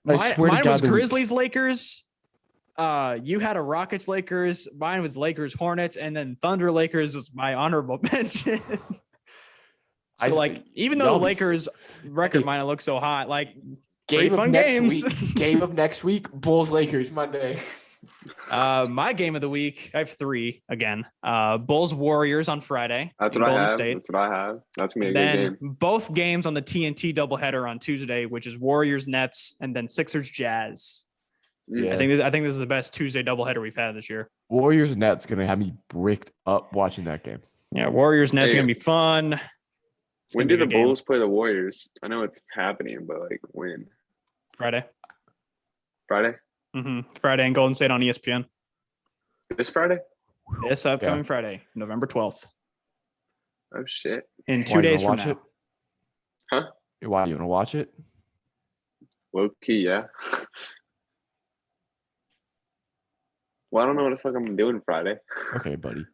Mine was Grizzlies Lakers. You had a Rockets Lakers. Mine was Lakers Hornets, and then Thunder Lakers was my honorable mention. So like, even though the Lakers record might not look so hot, like pretty fun games. Game of next week, Bulls Lakers Monday. My game of the week, I have 3 again. Bulls Warriors on Friday. That's in what I Golden have. State. That's what I have. That's gonna be a Then good game. both games on the TNT doubleheader on Tuesday, which is Warriors Nets, and then Sixers Jazz. Yeah. I think this is the best Tuesday doubleheader we've had this year. Warriors Nets gonna have me bricked up watching that game. Yeah, Warriors Nets Hey, gonna be fun. It's When gonna do be the a good game. Bulls play the Warriors? I know it's happening, but like when? Friday. Friday? Friday and Golden State on ESPN. This Friday? This upcoming Friday, November 12th. Oh shit! In Why, 2 you days wanna from watch now. it? Huh? Why you want to watch it? Low key, yeah. Well, I don't know what the fuck I'm doing Friday. Okay, buddy.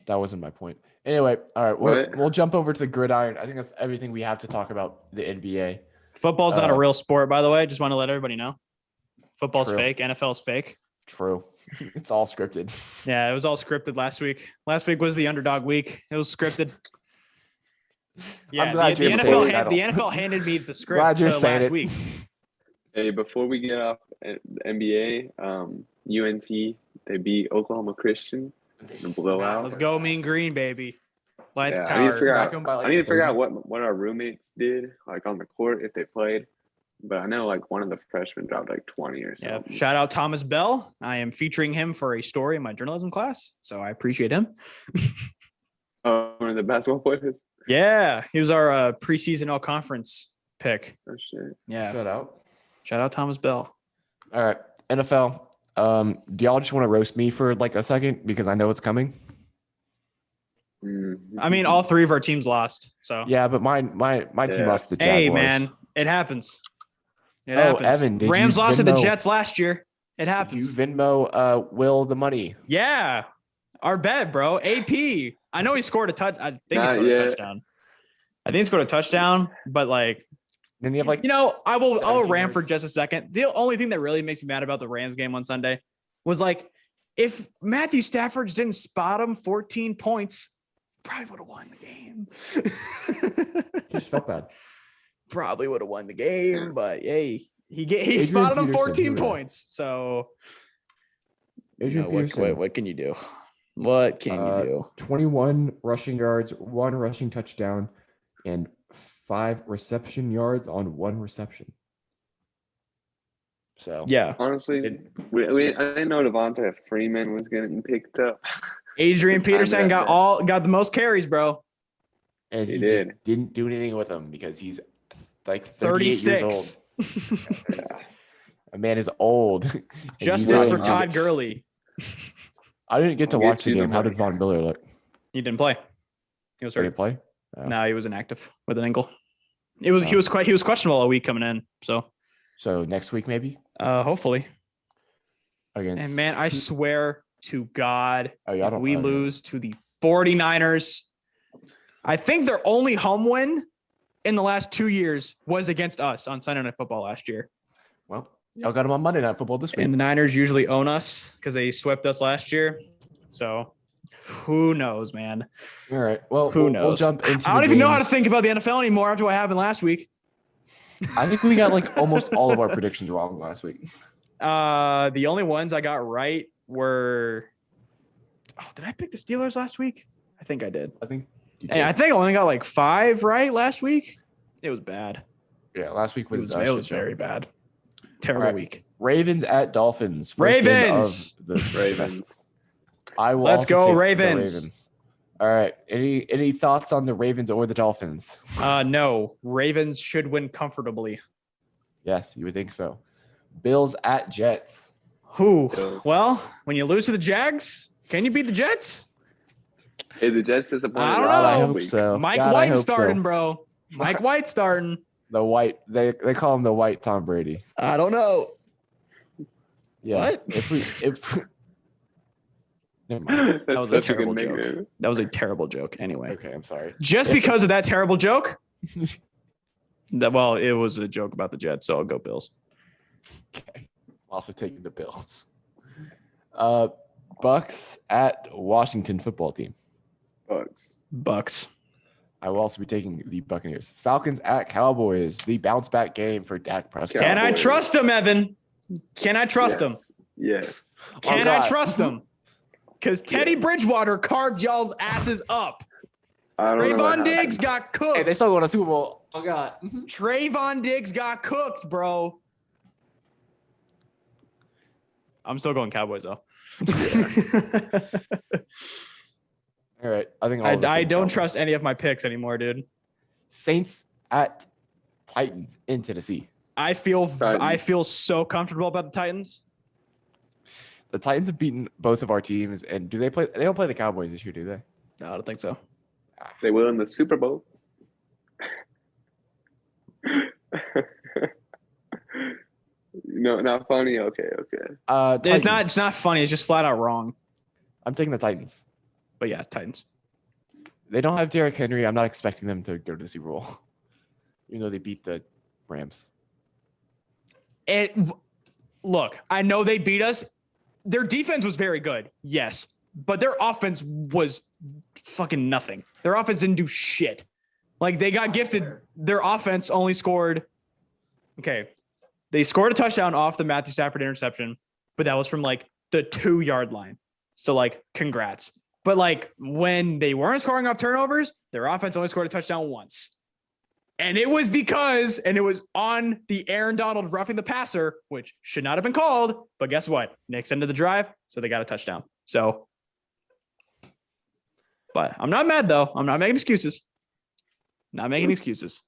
That wasn't my point. Anyway, all right, What? we'll jump over to the gridiron. I think that's everything we have to talk about the NBA. Football's not a real sport, by the way. Just want to let everybody know. Football's True. fake. NFL's fake. True. It's all scripted. Yeah, it was all scripted last week. Last week was the underdog week. It was scripted. Yeah, glad the you're NFL saying had, it. the NFL handed me the Glad script you're saying last it. week. Hey, before we get off the NBA, UNT they beat Oklahoma Christian in a blowout. Let's go, Mean Green, baby. Light the I need to tower. figure Smack 'em by, out. like, I need to figure 30. out what our roommates did, like on the court if they played. But I know like one of the freshmen dropped like 20 or Yeah. something. Shout out Thomas Bell. I am featuring him for a story in my journalism class, so I appreciate him. One of the basketball players. Yeah, he was our preseason all conference pick. Oh shit. Yeah. Shut out. Shout out Thomas Bell. All right, NFL. Do y'all just want to roast me for like a second because I know it's coming? I mean, all 3 of our teams lost. So Yeah, but my team Yeah. lost to the Jaguars. hey, man, it happens. It Oh, happens. Evan, did Rams you lost to the Venmo- Jets last year. It Did you happens. Venmo Will the money? Yeah, our bet, bro. AP. I know he scored a touch. I think he Not scored yet. a touchdown. I think he scored a touchdown, but like, Then you have like I'll 17 ram for yards. just a second. The only thing that really makes me mad about the Rams game on Sunday was like, if Matthew Stafford didn't spot him 14 points, probably would have won the game. just felt bad. Probably would have won the game, but hey, he Adrian spotted him Peterson, 14 who dat? points. So Adrian Peterson, what can you do? What can you do? 21 rushing yards, 1 rushing touchdown, and 5 reception yards on 1 reception. So Yeah. Honestly, I didn't know Devontae Freeman was getting picked up. Adrian Good time Peterson that got the most carries, bro. and He he did. just didn't do anything with him because he's like 38 years old. 36. Yeah. A man is old. And Justice you for didn't- Todd Gurley. I didn't get to I'll get watch the you the game. How did money. Von Miller look? He didn't play. He was Did he hurt. play? No, he was inactive with an ankle. He was questionable all week coming in. So So next week maybe hopefully. against. And man, I swear to God, Oh, yeah, I if don't- we I don't know. lose to the 49ers, I think their only home win in the last 2 years was against us on Sunday Night Football last year. Well, y'all got him on Monday Night Football this week. And the Niners usually own us because they swept us last year. So who knows, man? All right. Well, Who We'll knows? jump into I don't the even know how to games. think about the NFL anymore after what happened last week. I think we got like almost all of our predictions wrong last week. The only ones I got right were. Oh, did I pick the Steelers last week? I think I did. I think. you And I did. think I only got like 5 right last week. It was bad. Yeah, last week It was was shit show. very bad. Terrible All right. week. Ravens at Dolphins. First game of Ravens! the Ravens. I will Let's also go take the Ravens. All right. Any thoughts on the Ravens or the Dolphins? No. Ravens should win comfortably. Yes, you would think so. Bills at Jets. Who? Bills. Well, when you lose to the Jags, can you beat the Jets? Hey, the Jets disappointed. I don't God, I know. hope so. Mike God, I White's hope starting, so. bro. Mike White's starting. The white. They call him the white Tom Brady. I don't know. Yeah. What? If never mind. That's was a such terrible good joke. nickname. That was a terrible joke. Anyway, Okay, I'm sorry. just because of that terrible joke. Well, it was a joke about the Jets, so I'll go Bills. Okay. Also taking the Bills. Bucks at Washington football team. Bucks. I will also be taking the Buccaneers. Falcons at Cowboys. The bounce back game for Dak Prescott. Can I Cowboys. trust him, Evan? Can I trust him? Yes. Can Oh, I God. trust him? Because Teddy Yes. Bridgewater carved y'all's asses up. I don't know what Trayvon Diggs happened. got cooked. Hey, they still won a Super Bowl. Oh God. Trayvon Diggs got cooked, bro. I'm still going Cowboys though. All right. I think all of us I taking don't Cowboys. trust any of my picks anymore, dude. Saints at Titans in Tennessee. I feel Titans. so comfortable about the Titans. The Titans have beaten both of our teams, and do they play? They don't play the Cowboys this year, do they? No, I don't think so. They will in the Super Bowl. No, not funny. Okay. It's Titans. not funny. It's just flat out wrong. I'm taking the Titans. But yeah, Titans. They don't have Derrick Henry. I'm not expecting them to go to the Super Bowl, even though they beat the Rams. Look, I know they beat us. Their defense was very good, yes, but their offense was fucking nothing. Their offense didn't do shit. Like they got gifted. Their offense only scored. Okay, they scored a touchdown off the Matthew Stafford interception, but that was from like the 2-yard line. So like, congrats. But like when they weren't scoring off turnovers, their offense only scored a touchdown once. And it was on the Aaron Donald roughing the passer, which should not have been called. But guess what? Next end of the drive, so they got a touchdown. So, but I'm not mad though. I'm not making excuses. Not making excuses.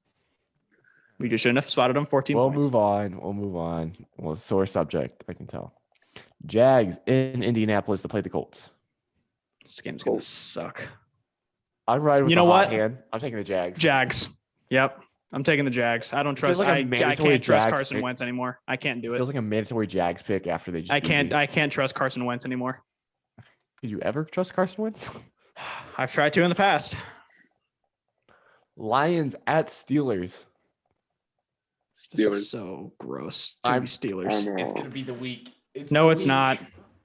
We just shouldn't have spotted them 14 We'll points. move on. Well, sore subject, I can tell. Jags in Indianapolis to play the Colts. This game's gonna suck. I'm riding with You the know hot what? hand. I'm taking the Jags. Jags. Yep. I'm taking the Jags. I don't trust. like a I mandatory can't trust Jags Carson pick. Wentz anymore. I can't do It it. feels like a mandatory Jags pick after they just. I beat can't. me. I can't trust Carson Wentz anymore. Did you ever trust Carson Wentz? I've tried to in the past. Lions at Steelers. This Steelers. is so gross. It's gonna be Steelers. I know. It's gonna be the week. No, it's not.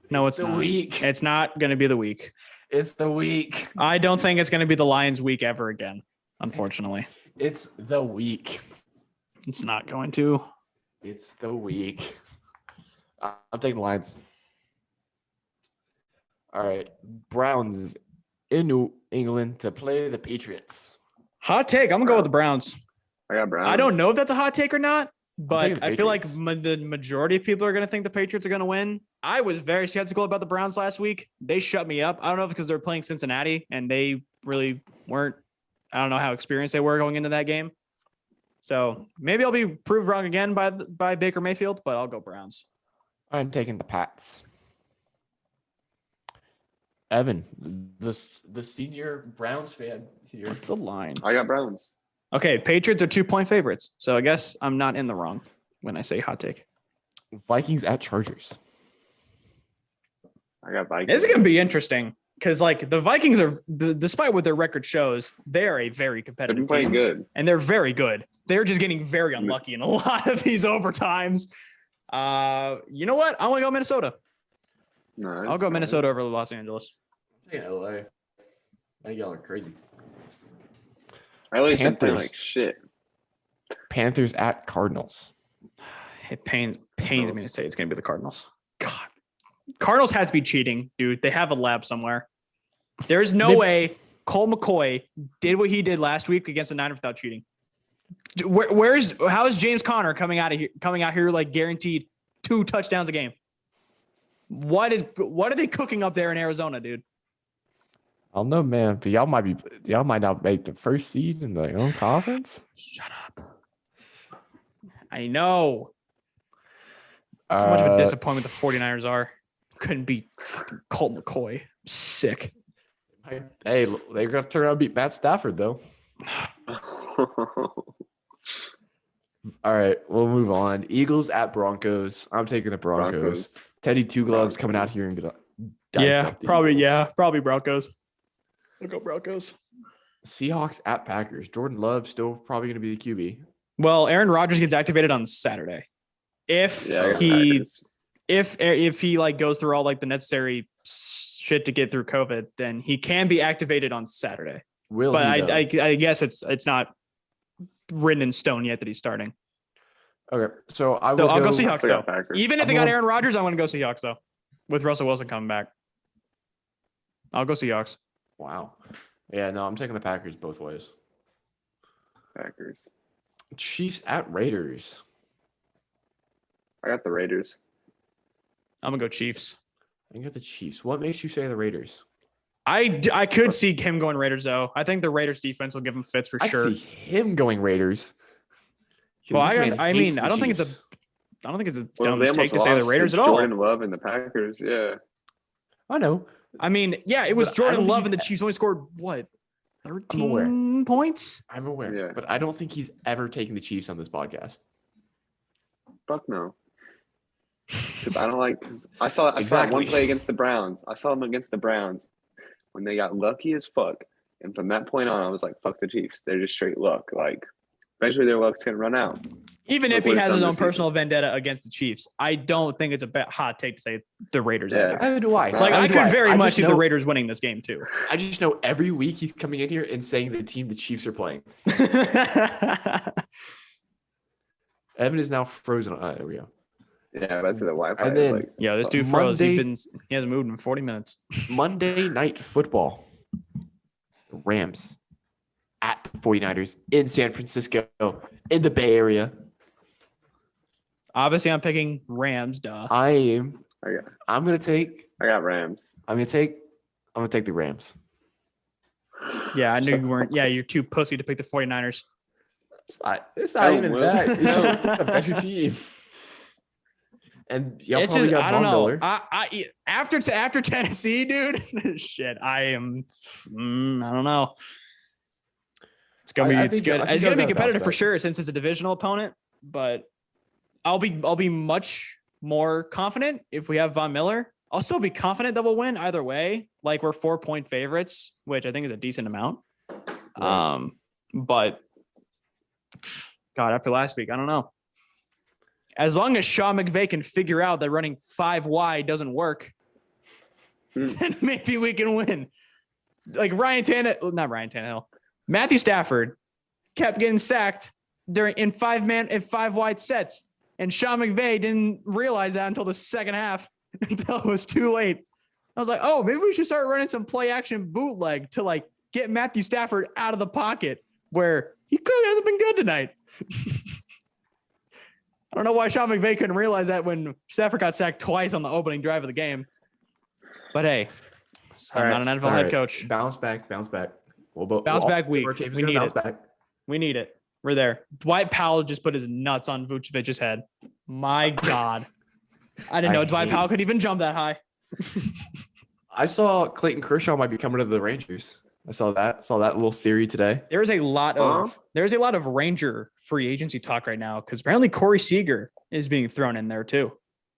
No, it's the not. week. It's not going to be the week. It's the week. I don't think it's going to be the Lions week ever again, unfortunately. It's the week. It's not going to. It's the week. I'm taking the Lions. All right. Browns in New England to play the Patriots. Hot take. I'm going to go with the Browns. I got Browns. I don't know if that's a hot take or not, but taking the I feel like Patriots. the majority of people are going to think the Patriots are going to win. I was very skeptical about the Browns last week. They shut me up. I don't know if it's because they're playing Cincinnati and they really weren't. I don't know how experienced they were going into that game. So maybe I'll be proved wrong again by Baker Mayfield, but I'll go Browns. I'm taking the Pats. Evan, the senior Browns fan here. What's the line? I got Browns. Okay, Patriots are 2-point favorites. So I guess I'm not in the wrong when I say hot take. Vikings at Chargers. I got Vikings. This is going to be interesting because, like, the Vikings are, despite what their record shows, they are a very They've competitive been playing team, good. and they're very good. They're just getting very unlucky in a lot of these overtimes. You know what? I'm going to go Minnesota. No, I'll go Minnesota over Los Angeles. Yeah, LA. Now y'all are crazy. LA's been playing Panthers. like shit. Panthers at Cardinals. It pains me to say it's going to be the Cardinals. God, Cardinals had to be cheating, dude. They have a lab somewhere. There's no way Cole McCoy did what he did last week against the Niners without cheating. How is James Conner coming out here like guaranteed 2 touchdowns a game? What are they cooking up there in Arizona, dude? I don't know, man, but y'all might not make the first seed in their own conference. Shut up. I know. How much of a disappointment the 49ers are. Couldn't beat fucking Colt McCoy. I'm sick. Hey, they're gonna turn around and beat Matt Stafford though. All right, we'll move on. Eagles at Broncos. I'm taking the Broncos. Teddy Two Gloves coming out here and gonna dissect the Eagles. Probably Broncos. I'll go Broncos. Seahawks at Packers. Jordan Love still probably gonna be the QB. Well, Aaron Rodgers gets activated on Saturday. If he like goes through all like the necessary shit to get through COVID, then he can be activated on Saturday. I guess it's not written in stone yet that he's starting. Okay, so I'll go Seahawks though. Even if they got Aaron Rodgers, I want to go Seahawks though. With Russell Wilson coming back, I'll go Seahawks. Wow. Yeah, no, I'm taking the Packers both ways. Packers. Chiefs at Raiders. I got the Raiders. I'm gonna go Chiefs. I got the Chiefs. What makes you say the Raiders? I could see him going Raiders though. I think the Raiders defense will give him fits for sure. I see him going Raiders. Well, I don't think it's a dumb take to say the Raiders at all. Jordan Love and the Packers, yeah. I know. I mean, yeah, it was Jordan Love and the Chiefs only scored what? 13 points? I'm aware. Yeah. But I don't think he's ever taken the Chiefs on this podcast. Fuck no. Because I don't like. I saw one play against the Browns. I saw them against the Browns when they got lucky as fuck. And from that point on, I was like, fuck the Chiefs. They're just straight luck. Like, eventually their luck's going to run out. Even if he has his own personal vendetta against the Chiefs, I don't think it's a hot take to say the Raiders. Yeah. How do I? Like, I could very much see the Raiders winning this game, too. I just know every week he's coming in here and saying the team the Chiefs are playing. Evan is now frozen. There we go. Yeah, that's the Wi-Fi. And then, this dude froze. He hasn't moved in 40 minutes. Monday Night Football. Rams at the 49ers in San Francisco in the Bay Area. Obviously, I'm picking Rams, duh. I got Rams. I'm gonna take the Rams. Yeah, I knew you weren't. Yeah, you're too pussy to pick the 49ers. It's not even that. It's just a better team. And y'all probably got Von Miller. After Tennessee, dude. Shit, I am. I don't know. It's gonna be competitive for sure since it's a divisional opponent. But I'll be much more confident if we have Von Miller. I'll still be confident that we'll win either way. Like we're 4-point favorites, which I think is a decent amount. Right. But God, after last week, I don't know. As long as Sean McVay can figure out that running 5 wide doesn't work, then maybe we can win. Like not Ryan Tannehill. Matthew Stafford kept getting sacked in 5 wide sets, and Sean McVay didn't realize that until the second half, until it was too late. I was like, oh, maybe we should start running some play action bootleg to like get Matthew Stafford out of the pocket where he clearly hasn't been good tonight. I don't know why Sean McVay couldn't realize that when Stafford got sacked twice on the opening drive of the game. But hey, I'm not an NFL head coach. Bounce back. Bounce back week. We need it. We need it. We're there. Dwight Powell just put his nuts on Vucevic's head. My God. I didn't know Dwight Powell could even jump that high. I saw Clayton Kershaw might be coming to the Rangers. I saw that little theory today. There's a lot of Ranger free agency talk right now because apparently Corey Seager is being thrown in there too.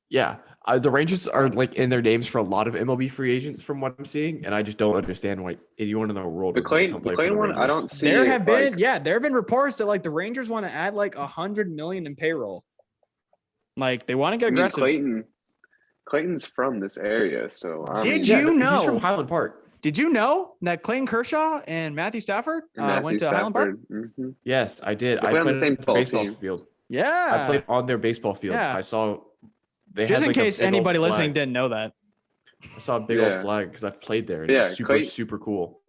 Yeah, the Rangers are like in their names for a lot of MLB free agents from what I'm seeing, and I just don't understand why anyone in the world. The Clayton one, I don't see. There have been reports that like the Rangers want to add like $100 million in payroll. Like they want to get aggressive. Clayton's from this area, so Did you know he's from Highland Park? Did you know that Clayton Kershaw and Matthew Stafford went to Highland Park? Mm-hmm. Yes, I did. I played on the same baseball field. Yeah, I played on their baseball field. Yeah. I saw. Just in case anybody listening didn't know that. I saw a big old flag because I played there. And it was super cool.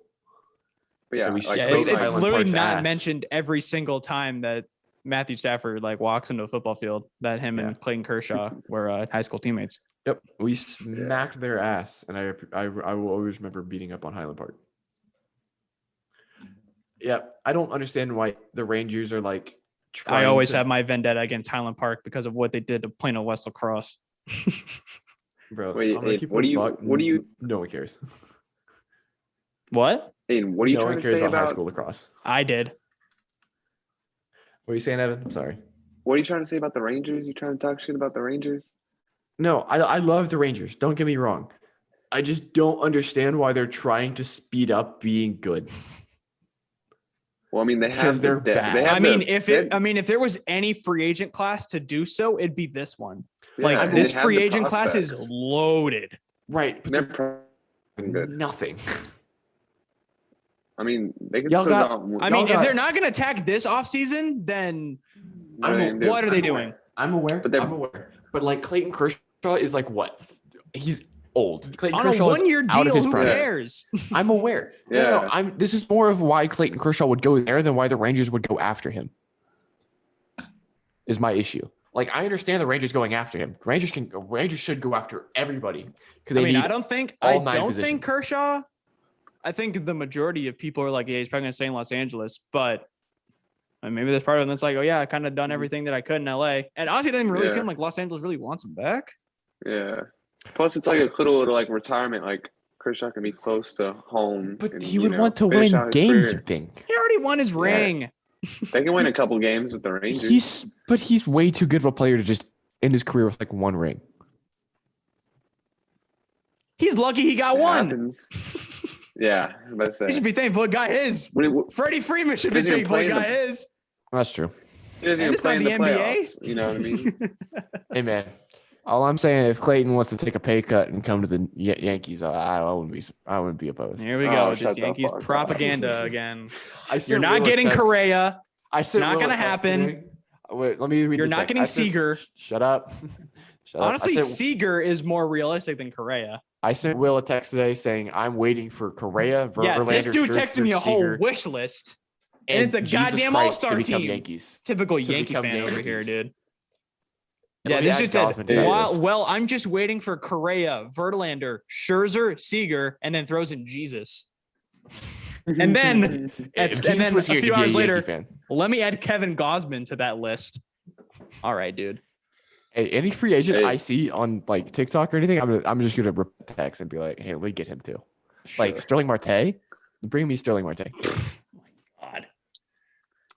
Yeah, it's literally not mentioned every single time that Matthew Stafford like walks into a football field that him and Clayton Kershaw were high school teammates. Yep, we smacked their ass, and I will always remember beating up on Highland Park. Yeah, I don't understand why the Rangers are like I trying always to, have my vendetta against Highland Park because of what they did to Plano West Lacrosse. bro. Wait, I'm gonna Aiden, keep what it do a you buck. what do you No one cares. What? Aiden, what are you No trying one to cares say about high about school lacrosse. I did. What are you saying, Evan? I'm sorry. what are you trying to say about the Rangers? You trying to talk shit about the Rangers? No, I love the Rangers. Don't get me wrong. I just don't understand why they're trying to speed up being good. Well, I mean, they Because have the they're depth. They bad. have I mean, if if there was any free agent class to do so, it'd be this one. yeah, Like and this they have free the agent class is prospects. loaded. Right, but They're they're good. nothing. I mean, they can Y'all still got- go. I Y'all mean, if got- they're not going to attack this offseason, then What are they gonna do? what are they doing? I'm aware. But they're- I'm aware. But like Clayton Kershaw is like what? He's old. Clayton On a Kershaw is one-year out of deal, his who prime. cares? I'm aware. No, Yeah. I'm. This is more of why Clayton Kershaw would go there than why the Rangers would go after him. Is my issue. Like I understand the Rangers going after him. Rangers should go after everybody because I they mean, need. I don't think all 9 positions. Kershaw. I think the majority of people are like, yeah, he's probably going to stay in Los Angeles, but maybe there's part of them that's like, oh yeah, I kind of done everything that I could in LA, and honestly, it doesn't even really Yeah. seem like Los Angeles really wants him back. Yeah. Plus, it's like a little like retirement. Like Kershaw can be close to home. But and, he would you know, want to finish win out his games. career. You think? He already won his ring. They can win a couple games with the Rangers. He's way too good of a player to just end his career with like one ring. He's lucky he got It one. happens. Yeah, let's He say. should be thankful he got his. Freddie Freeman should be Doesn't even thankful he play in got the- his. That's true. He doesn't And even it's play not in the the NBA. playoffs. You know what I mean? Hey man, all I'm saying, if Clayton wants to take a pay cut and come to the Yankees, I wouldn't be opposed. Here we Oh, go. shut This the Yankees fuck up. propaganda again. I sent You're not Will a getting text. Correa. I sent Not Will a gonna text happen. today. Wait, let me read. You're the not text. getting I sent- Seager. Shut up. Shut up. Honestly, Seager is more realistic than Correa. I sent Will a text today saying I'm waiting for Correa, Yeah, Verlander, this dude Scherzer, texted me a whole Seager, wish list. and it's the Jesus goddamn Christ all-star to become team. Yankees. Typical To Yankee become fan over here, Yankees. dude. And Yeah, let me this add dude said, Gosman to that list. well, I'm just waiting for Correa, Verlander, Scherzer, Seager, and then throws in Jesus. And then, If and Jesus then was a here, few he'd be hours a Yankee later, fan. let me add Kevin Gosman to that list. All right, dude. Hey, any free agent Hey. I see on like TikTok or anything, I'm just gonna text and be like, hey, let me get him too. Like Sure. Sterling Marte, bring me Sterling Marte. God.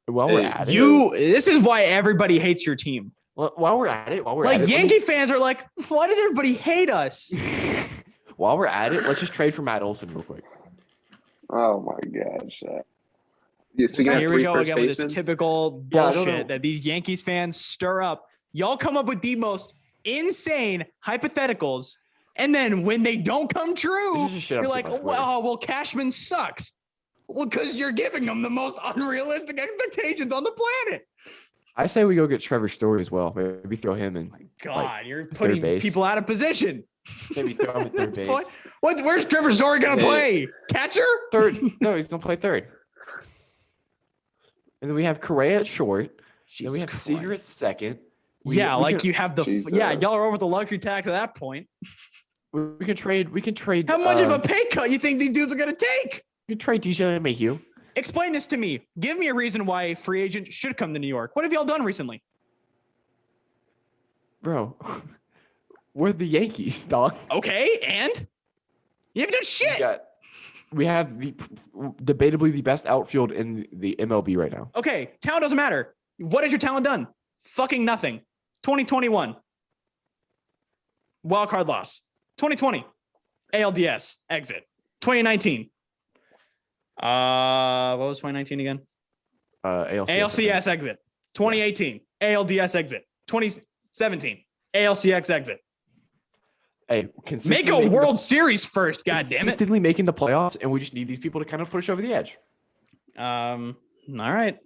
While we're Hey, at it, This is why everybody hates your team. while we're at it, Like Yankee fans are like, why does everybody hate us? while we're at it, let's just trade for Matt Olson real quick. Oh my gosh. Yeah, so you got Here we three go first again with this basemans? typical Yeah, I don't bullshit know. that these Yankees fans stir up. Y'all come up with the most insane hypotheticals, and then when they don't come This true, is just shit you're I'm like, seeing on Twitter. well, Cashman sucks. Well, because you're giving them the most unrealistic expectations on the planet. I say we go get Trevor Story as well. Maybe throw him in. God, you're third putting base. people out of position. Maybe throw him at third At this point, base. where's Trevor Story gonna Hey. play? Catcher? Third. No, he's gonna play third. And then we have Correa at short. Then we have Jesus Seager at Christ. second. Yeah, we like can, you have the Jesus. y'all are over the luxury tax at that point. we can trade. We can trade. How much of a pay cut you think these dudes are gonna take? We can trade DJ Mayhew. Explain this to me. Give me a reason why a free agent should come to New York. What have y'all done recently? Bro, we're the Yankees, dog. Okay, and you haven't done shit. We have the debatably the best outfield in the MLB right now. Okay, talent doesn't matter. What has your talent done? Fucking nothing. 2021. Wild card loss. 2020. ALDS exit. 2019. What was 2019 again? ALCS exit. 2018. ALDS exit. 2017. ALCX exit. Hey, Make consistently a making World Series first, God damn it. consistently making the playoffs, and we just need these people to kind of push over the edge. All right.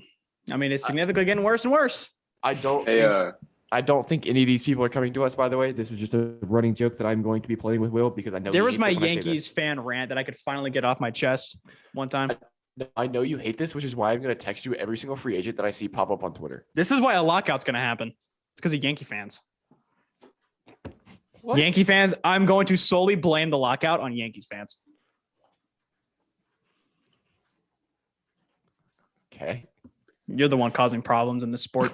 I mean, it's significantly getting worse and worse. I don't. Hey, think, I don't think any of these people are coming to us. By the way, this was just a running joke that I'm going to be playing with Will because I know There he was hates my it when I say Yankees fan rant that I could finally get off my chest one time. this. I know you hate this, which is why I'm going to text you every single free agent that I see pop up on Twitter. This is why a lockout's going to happen. It's because of Yankee fans. What? Yankee fans, I'm going to solely blame the lockout on Yankees fans. Okay. You're the one causing problems in the sport.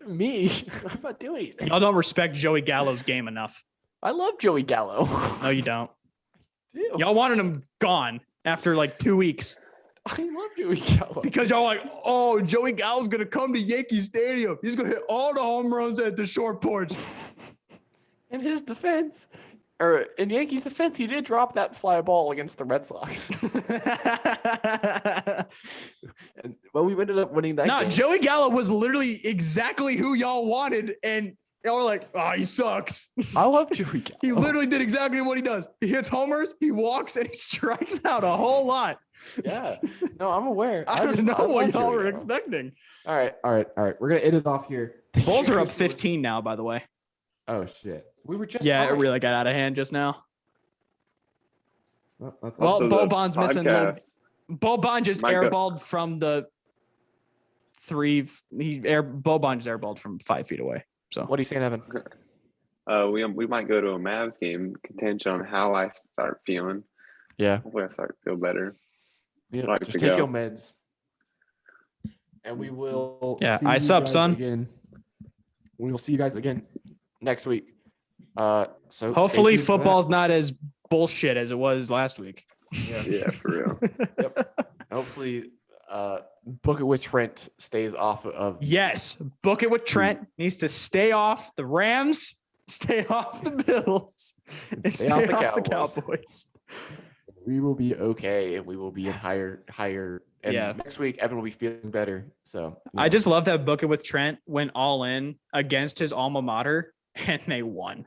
Me? I'm not doing it. Y'all don't respect Joey Gallo's game enough. I love Joey Gallo. No, you don't. Ew. Y'all wanted him gone after like 2 weeks I love Joey Gallo. because y'all like, oh, Joey Gallo's going to come to Yankee Stadium. He's going to hit all the home runs at the short porch. In his defense, or in Yankees' defense, he did drop that fly ball against the Red Sox. Well, we ended up winning that game. Joey Gallo was literally exactly who y'all wanted, and y'all were like, oh, he sucks. I love Joey Gallo. He literally did exactly what he does. He hits homers, he walks, and he strikes out a whole lot. Yeah. No, I'm aware. I don't know love what y'all Joey were Gallo. expecting. All right. We're going to end it off here. Bulls are up 15 now, by the way. Oh, shit. We were just Yeah, it fine. really got out of hand just now. Well, that's Well, Also, Bo the Bond's missing. podcast- Bo Bond just Micah. airballed from the Bo Bond just airballed from 5 feet away. So What are you saying, Evan? we might go to a Mavs game contingent on how I start feeling. Yeah. Hopefully I start to feel better. Yeah, Like just to take go. your meds. And we will Yeah, see ice you up, guys son. Again. We will see you guys again next week. So stay hopefully tuned for that. football's not as bullshit as it was last week. Yeah, for real. Yep. Hopefully Book It with Trent stays off of Yes, book it with Trent. Needs to stay off the Rams, stay off the Bills, and stay off the Cowboys. Cowboys. We will be okay, and we will be in higher. And Yeah. next week, Evan will be feeling better. So I just love that Book It with Trent went all in against his alma mater, and they won.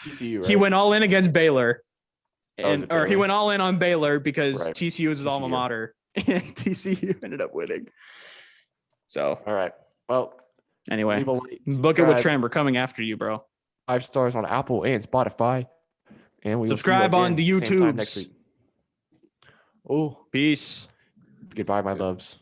TCU. Right? He went all in against Baylor, Oh, is and it or he Baylor? went all in on Baylor because Right. TCU is his alma TCU. mater, and TCU ended up winning. So All right. Well, anyway, leave a like, Book It with subscribe, Trent. We're coming after you, bro. 5 stars on Apple and Spotify, and we will see you Subscribe on again the same time next YouTubes. week. Oh, Peace. goodbye, my loves.